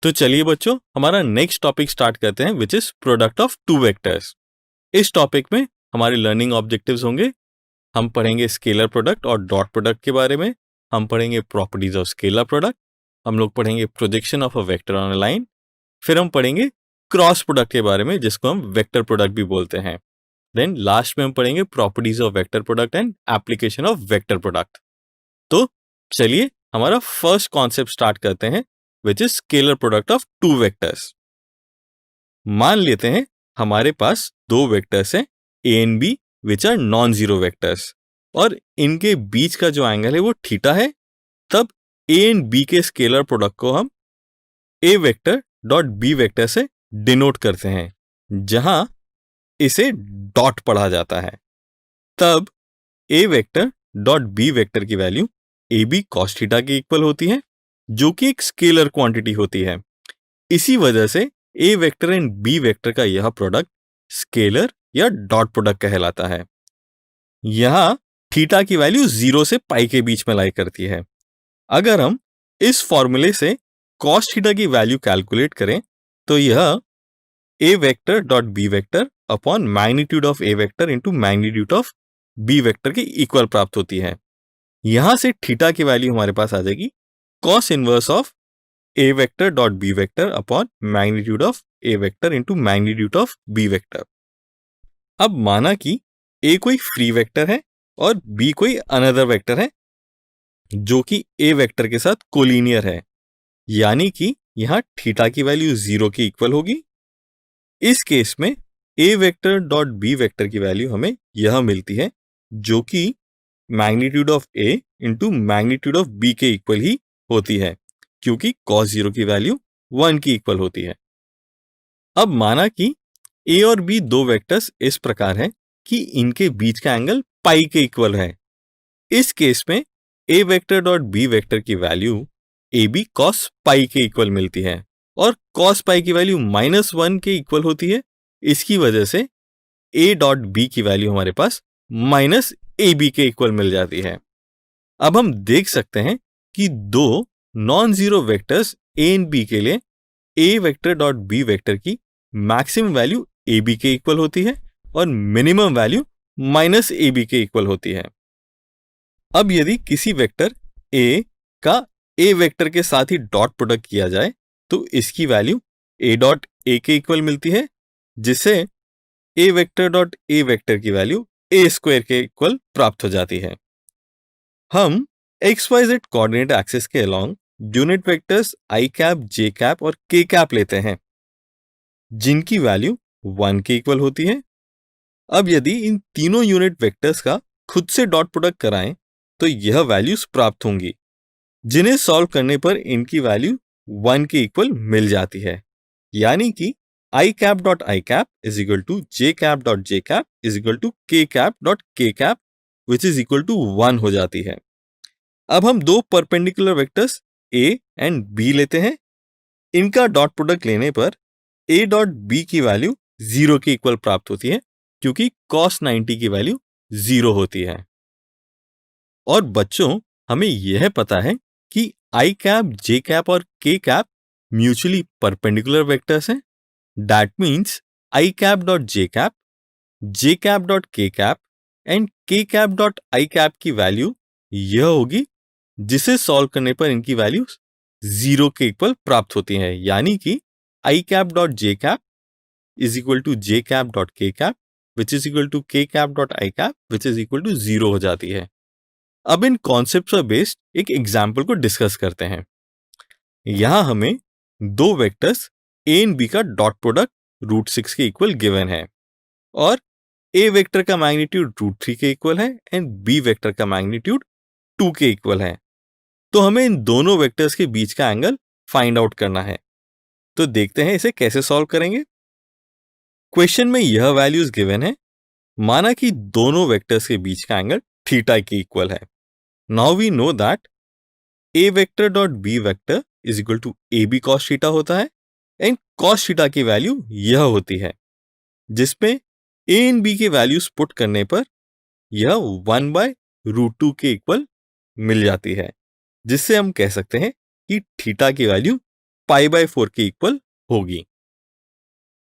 तो चलिए बच्चों, हमारा नेक्स्ट टॉपिक स्टार्ट करते हैं, which is product of two vectors. इस टॉपिक में हमारे लर्निंग ऑब्जेक्टिव्स होंगे। हम पढ़ेंगे स्केलर प्रोडक्ट और डॉट प्रोडक्ट के बारे में। हम पढ़ेंगे प्रॉपर्टीज ऑफ स्केलर प्रोडक्ट। हम लोग पढ़ेंगे projection of a vector on a line. फिर हम पढ़ेंगे क्रॉस प्रोडक्ट के बारे में, जिसको हम वेक्टर प्रोडक्ट भी बोलते हैं। देन लास्ट में हम पढ़ेंगे properties of vector product and application of vector product. तो चलिए हमारा फर्स्ट कॉन्सेप्ट स्टार्ट करते हैं, which is scalar product of two vectors. मान लेते हैं हमारे पास दो वेक्टर्स हैं A and B, which are non zero vectors, और इनके बीच का जो एंगल है वो थीटा है। तब ए एंड बी के स्केलर प्रोडक्ट को हम A vector dot B vector से डिनोट करते हैं, जहां इसे डॉट पढ़ा जाता है। तब A vector dot B vector की value A B cos theta के इक्वल होती है, जो कि एक स्केलर क्वांटिटी होती है। इसी वजह से ए वेक्टर एंड बी वेक्टर का यह प्रोडक्ट स्केलर या डॉट प्रोडक्ट कहलाता है। यहां थीटा की वैल्यू 0 से पाई के बीच में लाई करती है। अगर हम इस फॉर्मूले से कॉस थीटा की वैल्यू कैलकुलेट करें तो यह A vector dot B vector upon magnitude of A vector into magnitude of B vector के इक्वल प्राप्त होती है। यहां से थीटा की वैल्यू हमारे पास आ जाएगी cos inverse of A vector dot B vector upon magnitude of A vector into magnitude of B vector. अब माना कि ए कोई फ्री वेक्टर है और बी कोई अनदर वेक्टर है, जो कि ए वेक्टर के साथ कोलिनियर है, यानी कि यहां थीटा की वैल्यू 0 के इक्वल होगी। इस केस में A vector dot B vector की वैल्यू हमें यह मिलती है, जो कि magnitude of A into magnitude of B के इक्वल ही होती है, क्योंकि cos 0 की वैल्यू 1 की इक्वल होती है। अब माना कि ए और बी दो वेक्टर्स इस प्रकार है कि इनके बीच का एंगल पाई के इक्वल है। इस केस में A vector dot B vector की value A B cos pi के इक्वल मिलती है, और कॉस पाई की वैल्यू -1 के इक्वल होती है। इसकी वजह से ए डॉट बी की वैल्यू हमारे पास माइनस ए बी के इक्वल मिल जाती है। अब हम देख सकते हैं कि दो non zero vectors A and B के लिए A vector dot B vector की मैक्सिमम वैल्यू ए बी के इक्वल होती है और minimum value minus A B के इक्वल होती है। अब यदि किसी वेक्टर ए का ए वेक्टर के साथ ही डॉट प्रोडक्ट किया जाए तो इसकी वैल्यू ए डॉट ए के इक्वल मिलती है, जिससे ए वेक्टर डॉट ए वेक्टर की वैल्यू ए स्क्वायर के इक्वल प्राप्त हो जाती है। हम XYZ कोऑर्डिनेट एक्सिस के अलोंग यूनिट वेक्टर्स आई कैप, जे कैप और के कैप लेते हैं, जिनकी वैल्यू 1 के इक्वल होती है। अब यदि इन तीनों यूनिट वेक्टर्स का खुद से डॉट प्रोडक्ट कराएं तो यह वैल्यूज प्राप्त होंगी, जिन्हें सॉल्व करने पर इनकी वैल्यू 1 के इक्वल मिल जाती है। यानी कि I cap dot I cap is equal to J cap dot J cap is equal to K cap dot K cap which is equal to 1 हो जाती है। अब हम दो perpendicular vectors A and B लेते हैं। इनका डॉट प्रोडक्ट लेने पर ए डॉट बी की वैल्यू 0 के इक्वल प्राप्त होती है, क्योंकि cos 90 की वैल्यू 0 होती है। और बच्चों, हमें यह पता है कि आई कैप, जे कैप और के कैप म्यूचुअली परपेंडिकुलर वेक्टर्स हैं। That means I cap dot J cap dot K cap and के कैप डॉट आई कैप की वैल्यू यह होगी, जिसे सॉल्व करने पर इनकी वैल्यू 0 के इक्वल प्राप्त होती है। यानी कि I cap dot J cap is equal to J cap dot K cap which is equal to K cap dot I cap which is equal to 0 हो जाती है। अब इन कॉन्सेप्ट पर बेस्ड एक एग्जाम्पल को डिस्कस करते हैं। यहां हमें दो वेक्टर्स ए एंड बी का डॉट प्रोडक्ट √6 के इक्वल गिवन है, और ए वेक्टर का मैग्नीट्यूड √3 के इक्वल है एंड बी वेक्टर का मैग्नीट्यूड 2 के इक्वल है। तो हमें इन दोनों वेक्टर्स के बीच का एंगल फाइंड आउट करना है। तो देखते हैं इसे कैसे सॉल्व करेंगे। क्वेश्चन में यह वैल्यूज गिवन है। माना कि दोनों वेक्टर्स के बीच का एंगल थीटा के इक्वल है। Now we know that A vector dot B vector is equal to A B cos theta होता है, एंड कॉस थीटा की वैल्यू यह होती है, जिसमें ए एंड बी के वैल्यूज पुट करने पर यह 1/√2 के इक्वल मिल जाती है, जिससे हम कह सकते हैं कि थीटा की वैल्यू पाई बाय 4 के इक्वल होगी।